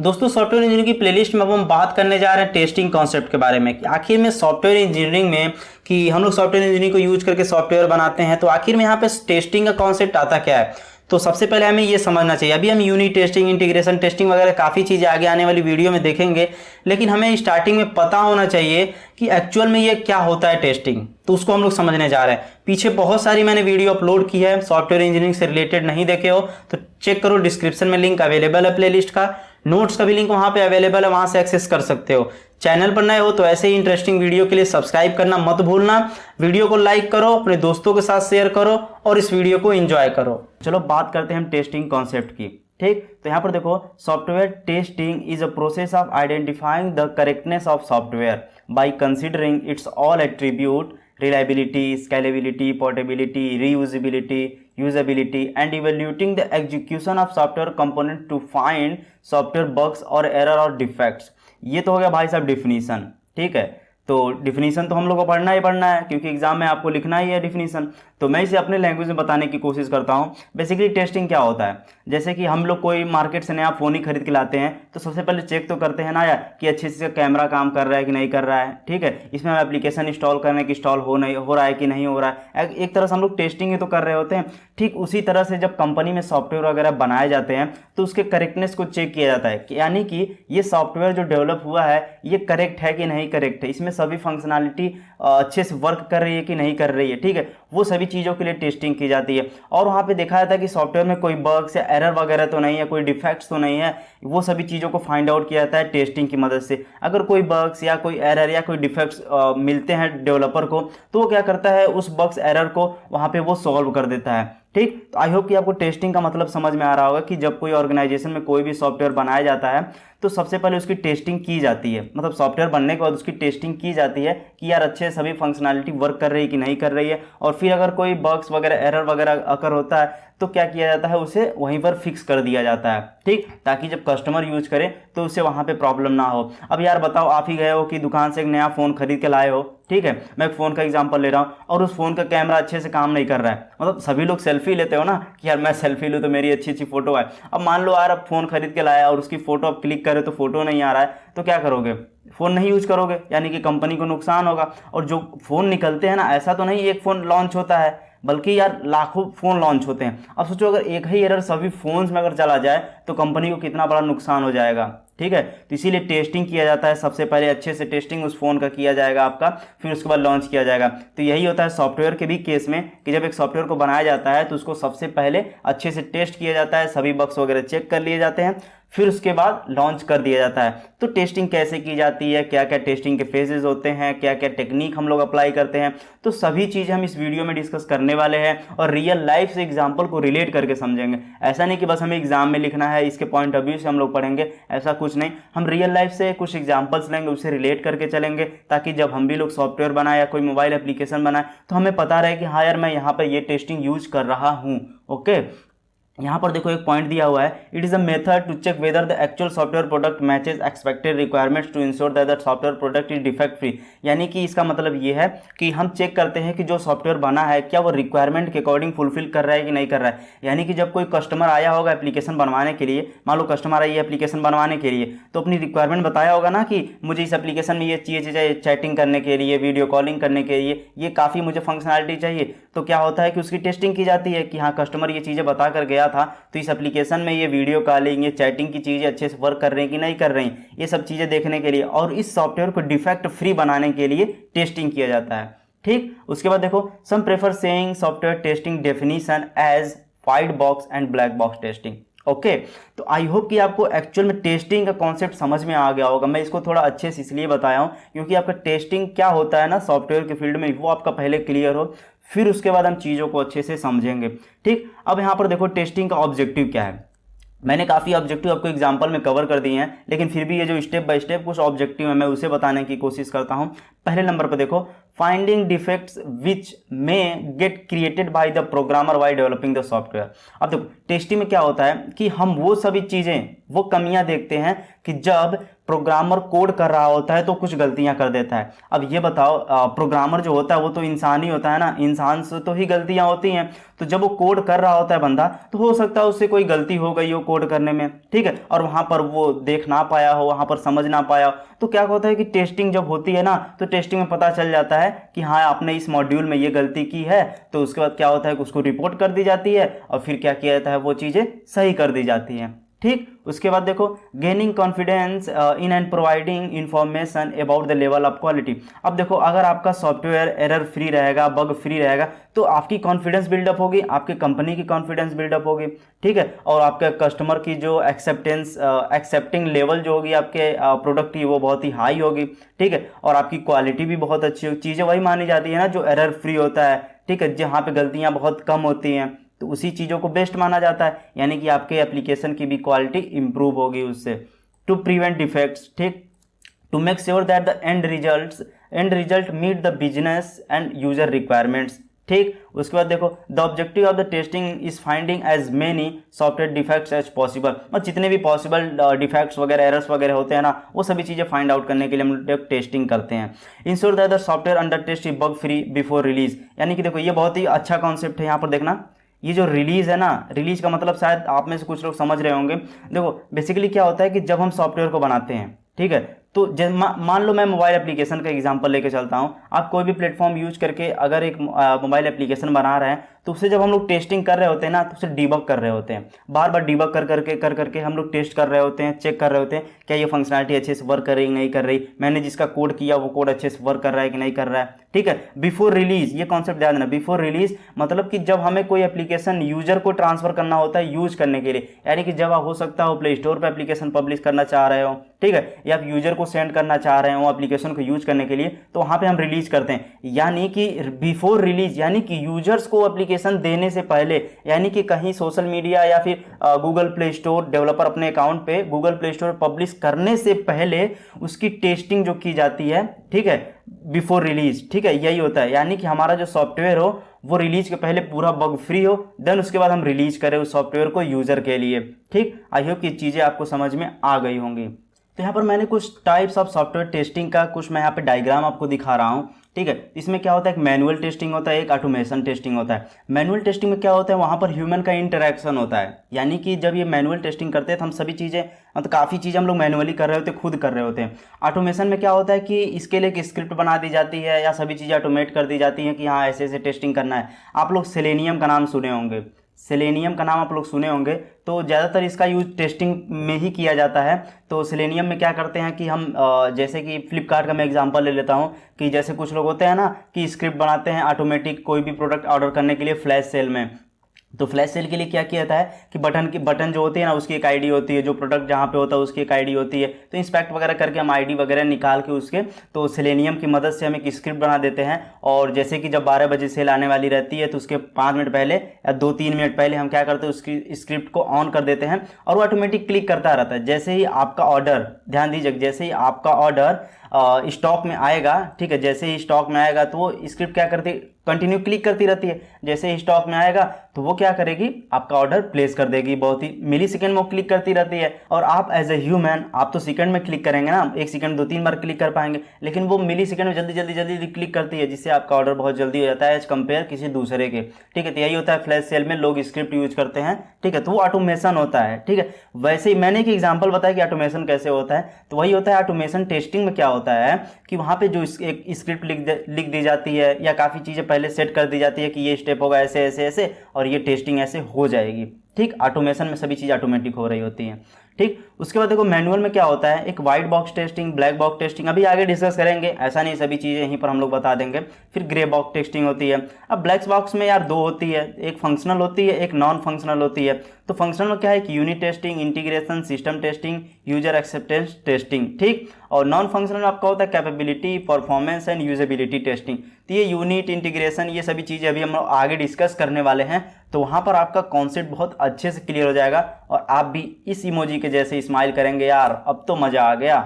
दोस्तों software engineering की playlist में अब हम बात करने जा रहे हैं टेस्टिंग कॉन्सेप्ट के बारे में कि आखिर में सॉफ्टवेयर इंजीनियरिंग में कि हम लोग सॉफ्टवेयर इंजीनियरिंग को यूज करके सॉफ्टवेयर बनाते हैं, तो आखिर में यहाँ पे टेस्टिंग का कॉन्सेप्ट आता क्या है। तो सबसे पहले हमें ये समझना चाहिए। अभी हम यूनिट टेस्टिंग, इंटीग्रेशन टेस्टिंग वगैरह काफ़ी चीज़ें आगे आने वाली वीडियो में देखेंगे, लेकिन हमें स्टार्टिंग में पता होना चाहिए कि एक्चुअल में ये क्या होता है टेस्टिंग। तो उसको हम लोग समझने जा रहे हैं। पीछे बहुत सारी मैंने वीडियो अपलोड की है सॉफ्टवेयर इंजीनियरिंग से रिलेटेड, नहीं देखे हो तो चेक करो, डिस्क्रिप्शन में लिंक अवेलेबल है प्लेलिस्ट का, नोट्स का भी लिंक वहाँ पे अवेलेबल है, वहाँ से एक्सेस कर सकते हो। चैनल पर नए हो तो ऐसे ही इंटरेस्टिंग वीडियो के लिए सब्सक्राइब करना मत भूलना। वीडियो को लाइक करो, अपने दोस्तों के साथ शेयर करो और इस वीडियो को एंजॉय करो। चलो बात करते हैं हम टेस्टिंग कॉन्सेप्ट की। ठीक, तो यहाँ पर देखो, software testing is a process of identifying the correctness of software by considering its all attribute, reliability, scalability, portability, reusability, usability, and evaluating the execution of software component to find software bugs or error or defects। ये तो हो गया भाई साहब definition. ठीक है, तो definition तो हम लोग को पढ़ना ही पढ़ना है क्योंकि एग्जाम में आपको लिखना ही है डिफिनीशन। तो मैं इसे अपने लैंग्वेज में बताने की कोशिश करता हूँ। बेसिकली टेस्टिंग क्या होता है, जैसे कि हम लोग कोई मार्केट से नया फ़ोन ही खरीद के लाते हैं तो सबसे पहले चेक तो करते हैं ना यार कि अच्छे से कैमरा काम कर रहा है कि नहीं कर रहा है। ठीक है, इसमें हम एप्लीकेशन इंस्टॉल करने की इंस्टॉल हो रहा है कि नहीं हो रहा है, एक तरह से हम लोग टेस्टिंग ही तो कर रहे होते हैं। ठीक उसी तरह से जब कंपनी में सॉफ्टवेयर वगैरह बनाए जाते हैं तो उसके करेक्टनेस को चेक किया जाता है, यानी कि ये सॉफ्टवेयर जो डेवलप हुआ है ये करेक्ट है कि नहीं करेक्ट है, इसमें सभी फंक्शनैलिटी अच्छे से वर्क कर रही है कि नहीं कर रही है। ठीक है, वो सभी चीज़ों के लिए टेस्टिंग की जाती है और वहाँ पे देखा जाता है कि सॉफ्टवेयर में कोई बग्स या एरर वगैरह तो नहीं है, कोई डिफेक्ट्स तो नहीं है। वो सभी चीज़ों को फाइंड आउट किया जाता है टेस्टिंग की मदद से। अगर कोई बग्स या कोई एरर या कोई डिफेक्ट्स मिलते हैं डेवलपर को तो वो क्या करता है, उस बग्स एरर को वहाँ पे वो सॉल्व कर देता है। ठीक, तो आई होप कि आपको टेस्टिंग का मतलब समझ में आ रहा होगा कि जब कोई ऑर्गेनाइजेशन में कोई भी सॉफ्टवेयर बनाया जाता है तो सबसे पहले उसकी टेस्टिंग की जाती है। मतलब सॉफ्टवेयर बनने के बाद उसकी टेस्टिंग की जाती है कि यार अच्छे सभी फंक्शनैलिटी वर्क कर रही है कि नहीं कर रही है, और फिर अगर कोई बग्स वगैरह एरर वगैरह अगर होता है तो क्या किया जाता है, उसे वहीं पर फिक्स कर दिया जाता है। ठीक, ताकि जब कस्टमर यूज करे तो उसे वहाँ पे प्रॉब्लम ना हो। अब यार बताओ, आप ही गए हो कि दुकान से एक नया फ़ोन खरीद के लाए हो, ठीक है, मैं एक फ़ोन का एग्जांपल ले रहा हूँ, और उस फ़ोन का कैमरा अच्छे से काम नहीं कर रहा है। मतलब सभी लोग सेल्फी लेते हो ना कि यार मैं सेल्फी लूँ तो मेरी अच्छी अच्छी फोटो आए। अब मान लो यार आप फ़ोन खरीद के लाया और उसकी फ़ोटो आप क्लिक करें तो फोटो नहीं आ रहा है, तो क्या करोगे, फ़ोन नहीं यूज करोगे, यानी कि कंपनी को नुकसान होगा। और जो फ़ोन निकलते हैं ना, ऐसा तो नहीं एक फ़ोन लॉन्च होता है, बल्कि यार लाखों फ़ोन लॉन्च होते हैं। अब सोचो अगर एक ही एरर सभी फ़ोन्स में अगर चला जाए तो कंपनी को कितना बड़ा नुकसान हो जाएगा। ठीक है, तो इसीलिए टेस्टिंग किया जाता है। सबसे पहले अच्छे से टेस्टिंग उस फ़ोन का किया जाएगा आपका, फिर उसके बाद लॉन्च किया जाएगा। तो यही होता है सॉफ्टवेयर के भी केस में कि जब एक सॉफ्टवेयर को बनाया जाता है तो उसको सबसे पहले अच्छे से टेस्ट किया जाता है, सभी बग्स वगैरह चेक कर लिए जाते हैं, फिर उसके बाद लॉन्च कर दिया जाता है। तो टेस्टिंग कैसे की जाती है, क्या क्या टेस्टिंग के फेजेस होते हैं, क्या क्या टेक्निक हम लोग अप्लाई करते हैं, तो सभी चीज़ें हम इस वीडियो में डिस्कस करने वाले हैं और रियल लाइफ से एग्जांपल को रिलेट करके समझेंगे। ऐसा नहीं कि बस हमें एग्जाम में लिखना है, इसके पॉइंट ऑफ व्यू से हम लोग पढ़ेंगे, ऐसा कुछ नहीं। हम रियल लाइफ से कुछ एग्जाम्पल्स लेंगे, उससे रिलेट करके चलेंगे, ताकि जब हम भी लोग सॉफ्टवेयर बनाए या कोई मोबाइल एप्लीकेशन बनाए तो हमें पता रहे कि हाँ यार मैं यहाँ पर ये टेस्टिंग यूज कर रहा हूँ। ओके, यहाँ पर देखो एक पॉइंट दिया हुआ है, it is a method to check whether the actual software product matches expected requirements to ensure that the software product is defect free. यानी कि इसका मतलब ये है कि हम चेक करते हैं कि जो सॉफ्टवेयर बना है क्या वो रिक्वायरमेंट के अकॉर्डिंग फुलफिल कर रहा है कि नहीं कर रहा है। यानी कि जब कोई कस्टमर आया होगा एप्लीकेशन बनवाने के लिए, मान लो कस्टमर आई है एप्लीकेशन बनवाने के लिए, तो अपनी रिक्वायरमेंट बताया होगा ना कि मुझे इस एप्लीकेशन में ये चाहिए, चैटिंग करने के लिए, वीडियो कॉलिंग करने के लिए ये काफ़ी मुझे फंक्शनैलिटी चाहिए। तो क्या होता है कि उसकी टेस्टिंग की जाती है कि हाँ कस्टमर ये चीज़ें बता कर गया था, तो इस एप्लीकेशन में ये वीडियो कॉलिंग, ये चैटिंग की चीज़ें अच्छे से वर्क कर रही हैं कि नहीं कर रही, ये सब चीज़ें देखने के लिए और इस सॉफ्टवेयर को डिफेक्ट फ्री बनाने के लिए टेस्टिंग किया जाता है। ठीक, उसके बाद देखो, some prefer saying software testing definition as white box and black box testing. Okay, तो आई होप कि आपको एक्चुअल में टेस्टिंग का कॉन्सेप्ट समझ में आ गया होगा। मैं इसको थोड़ा अच्छे से इसलिए बताया हूँ क्योंकि आपका टेस्टिंग क्या होता है ना सॉफ्टवेयर के फील्ड में, वो आपका पहले क्लियर हो, फिर उसके बाद हम चीज़ों को अच्छे से समझेंगे। ठीक, अब यहाँ पर देखो टेस्टिंग का ऑब्जेक्टिव क्या है। मैंने काफ़ी ऑब्जेक्टिव आपको एग्जांपल में कवर कर दिए हैं, लेकिन फिर भी ये जो स्टेप बाय स्टेप कुछ ऑब्जेक्टिव है मैं उसे बताने की कोशिश करता हूँ। पहले नंबर पर देखो, फाइंडिंग डिफेक्ट्स विच में get created by the programmer while developing the software. अब देखो टेस्टिंग में क्या होता है कि हम वो सभी चीज़ें वो कमियां देखते हैं कि जब प्रोग्रामर कोड कर रहा होता है तो कुछ गलतियां कर देता है। अब ये बताओ, प्रोग्रामर जो होता है वो तो इंसान ही होता है ना, इंसान से तो ही गलतियां होती हैं। तो जब वो कोड कर रहा होता है बंदा, तो हो सकता है उससे कोई गलती हो गई हो कोड करने में, ठीक है, और वहां पर वो देख ना पाया हो, वहां पर समझ ना पाया हो। तो क्या होता है कि टेस्टिंग जब होती है ना, तो टेस्टिंग में पता चल जाता है कि हाँ आपने इस मॉड्यूल में ये गलती की है। तो उसके बाद क्या होता है कि उसको रिपोर्ट कर दी जाती है और फिर क्या किया जाता है, वो चीज़ें सही कर दी जाती हैं। ठीक, उसके बाद देखो, gaining confidence in and providing information about the level of quality. अब देखो, अगर आपका सॉफ्टवेयर एरर फ्री रहेगा, बग फ्री रहेगा, तो आपकी कॉन्फिडेंस बिल्डअप होगी, आपकी कंपनी की कॉन्फिडेंस बिल्डअप होगी, ठीक है, और आपके कस्टमर की जो एक्सेप्टिंग लेवल जो होगी आपके प्रोडक्ट की, वो बहुत ही हाई होगी, ठीक है, और आपकी क्वालिटी भी बहुत अच्छी होगी। चीज़ें वही मानी जाती है ना जो एरर फ्री होता है, ठीक है, जहाँ पे गलतियाँ बहुत कम होती हैं, तो उसी चीज़ों को बेस्ट माना जाता है, यानी कि आपके एप्लीकेशन की भी क्वालिटी इंप्रूव होगी उससे। टू प्रिवेंट डिफेक्ट्स, ठीक, to make sure that the end result meet the business and user requirements, ठीक। उसके बाद देखो, the objective of the testing is finding as many software defects as possible. मतलब जितने भी पॉसिबल डिफेक्ट्स वगैरह, errors वगैरह होते हैं ना, वो सभी चीज़ें फाइंड आउट करने के लिए हम लोग टेस्टिंग करते हैं। Ensure that the software under test is bug free before release. यानी कि देखो, ये बहुत ही अच्छा कॉन्सेप्ट है। यहाँ पर देखना, ये जो रिलीज है ना, रिलीज का मतलब शायद आप में से कुछ लोग समझ रहे होंगे। देखो बेसिकली क्या होता है कि जब हम सॉफ्टवेयर को बनाते हैं, ठीक है, तो मान लो मैं मोबाइल एप्लीकेशन का एग्जांपल लेके चलता हूं। आप कोई भी प्लेटफॉर्म यूज करके अगर एक मोबाइल एप्लीकेशन बना रहे हैं, तो उससे जब हम लोग टेस्टिंग कर रहे होते हैं ना, तो उसे डीबग कर रहे होते हैं, बार बार डीबग कर करके हम लोग टेस्ट कर रहे होते हैं, चेक कर रहे होते हैं क्या ये फंक्शनलिटी अच्छे से वर्क कर रही है नहीं कर रही, मैंने जिसका कोड किया वो कोड अच्छे से वर्क कर रहा है कि नहीं कर रहा है, ठीक है। बिफोर रिलीज, ये कॉन्सेप्ट ध्यान देना, बिफोर रिलीज मतलब कि जब हमें कोई एप्लीकेशन यूजर को ट्रांसफर करना होता है यूज करने के लिए, यानी कि जब आप हो सकता हो प्ले स्टोर पर एप्लीकेशन पब्लिश करना चाह रहे हो, ठीक है, या आप यूजर को सेंड करना चाह रहे हो एप्लीकेशन को यूज करने के लिए, तो वहां पे हम रिलीज करते हैं। यानी कि बिफोर रिलीज, यानी कि यूजर्स को एप्लीकेशन देने से पहले, यानी कि कहीं सोशल मीडिया या फिर गूगल प्ले स्टोर, डेवलपर अपने अकाउंट पे गूगल प्ले स्टोर पब्लिश करने से पहले उसकी टेस्टिंग जो की जाती है, ठीक है, बिफोर रिलीज, ठीक है, यही होता है। यानी कि हमारा जो सॉफ्टवेयर हो वो रिलीज के पहले पूरा बग फ्री हो, देन उसके बाद हम रिलीज करें उस सॉफ्टवेयर को यूजर के लिए, ठीक। आई होप कि चीजें आपको समझ में आ गई होंगी। तो यहाँ पर मैंने कुछ टाइप्स ऑफ सॉफ्टवेयर टेस्टिंग का कुछ मैं यहाँ पे डायग्राम आपको दिखा रहा हूँ, ठीक है। इसमें क्या होता है, एक मैनुअल टेस्टिंग होता है, एक ऑटोमेशन टेस्टिंग होता है। मैनुअल टेस्टिंग में क्या होता है, वहाँ पर ह्यूमन का इंटरेक्शन होता है, यानी कि जब ये मैनुअल टेस्टिंग करते हैं तो हम सभी चीज़ें, मतलब काफ़ी चीज़ें हम लोग मैनुअली कर रहे होते हैं, खुद कर रहे होते हैं। ऑटोमेशन में क्या होता है कि इसके लिए एक स्क्रिप्ट बना दी जाती है या सभी चीज़ें ऑटोमेट कर दी जाती हैं कि हाँ ऐसे ऐसे टेस्टिंग करना है। आप लोग सेलेनियम का नाम सुने होंगे, सेलेनियम का नाम आप लोग सुने होंगे, तो ज़्यादातर इसका यूज टेस्टिंग में ही किया जाता है। तो सेलेनियम में क्या करते हैं कि हम जैसे कि फ्लिपकार्ट का मैं एग्जांपल ले लेता हूँ कि जैसे कुछ लोग होते हैं ना कि स्क्रिप्ट बनाते हैं ऑटोमेटिक कोई भी प्रोडक्ट ऑर्डर करने के लिए फ्लैश सेल में। तो फ्लैश सेल के लिए क्या किया जाता है कि बटन जो होती है ना उसकी एक आईडी होती है, जो प्रोडक्ट जहाँ पे होता है उसकी एक आईडी होती है। तो इंस्पेक्ट वगैरह करके हम आईडी वगैरह निकाल के उसके, तो सेलेनियम की मदद से हम एक स्क्रिप्ट बना देते हैं। और जैसे कि जब 12 बजे सेल आने वाली रहती है तो उसके 5 मिनट पहले या 2-3 मिनट पहले हम क्या करते हैं, उसकी स्क्रिप्ट को ऑन कर देते हैं और वो ऑटोमेटिक क्लिक करता रहता है। जैसे ही आपका ऑर्डर, ध्यान दीजिए, जैसे ही आपका ऑर्डर स्टॉक में आएगा, ठीक है, जैसे ही स्टॉक में आएगा तो वो स्क्रिप्ट क्या करती, कंटिन्यू क्लिक करती रहती है। जैसे ही स्टॉक में आएगा तो वो क्या करेगी, आपका ऑर्डर प्लेस कर देगी। बहुत ही मिली सेकेंड में वो क्लिक करती रहती है। और आप एज ए ह्यूमन, आप तो सेकंड में क्लिक करेंगे ना, 1 सेकंड 2-3 बार क्लिक कर पाएंगे, लेकिन वो मिली सेकंड में जल्दी जल्दी जल्दी क्लिक करती है, जिससे आपका ऑर्डर बहुत जल्दी हो जाता है एज कंपेयर किसी दूसरे के, ठीक है। तो यही होता है फ्लैश सेल में लोग स्क्रिप्ट यूज करते हैं, ठीक है, तो वो ऑटोमेशन होता है, ठीक है। वैसे ही मैंने एक एग्जाम्पल बताया कि ऑटोमेशन कैसे होता है, तो वही होता है ऑटोमेशन टेस्टिंग में। क्या होता है कि वहाँ पे जो एक स्क्रिप्ट लिख दी जाती है या काफ़ी चीज़ें पहले सेट कर दी जाती है कि ये स्टेप होगा ऐसे ऐसे ऐसे और ये टेस्टिंग ऐसे हो जाएगी, ठीक। ऑटोमेशन में सभी चीज़ ऑटोमेटिक हो रही होती हैं, ठीक। उसके बाद देखो मैनुअल में क्या होता है, एक white box testing, black box testing, अभी आगे डिस्कस करेंगे, ऐसा नहीं सभी चीज़ें यहीं पर हम लोग बता देंगे। फिर ग्रे बॉक्स टेस्टिंग होती है। अब ब्लैक बॉक्स में यार 2 होती है, एक फंक्शनल होती है, एक नॉन फंक्शनल होती है। तो फंक्शनल में क्या है कि unit testing, integration, system testing, user acceptance testing, ठीक। और नॉन फंक्शनल में आपका होता है capability, performance and usability testing. तो ये यूनिट, इंटीग्रेशन, ये सभी चीज़ें अभी हम आगे डिस्कस करने वाले हैं, तो वहाँ पर आपका कॉन्सेप्ट बहुत अच्छे से क्लियर हो जाएगा और आप भी इस इमोजी के जैसे स्माइल करेंगे, यार अब तो मज़ा आ गया।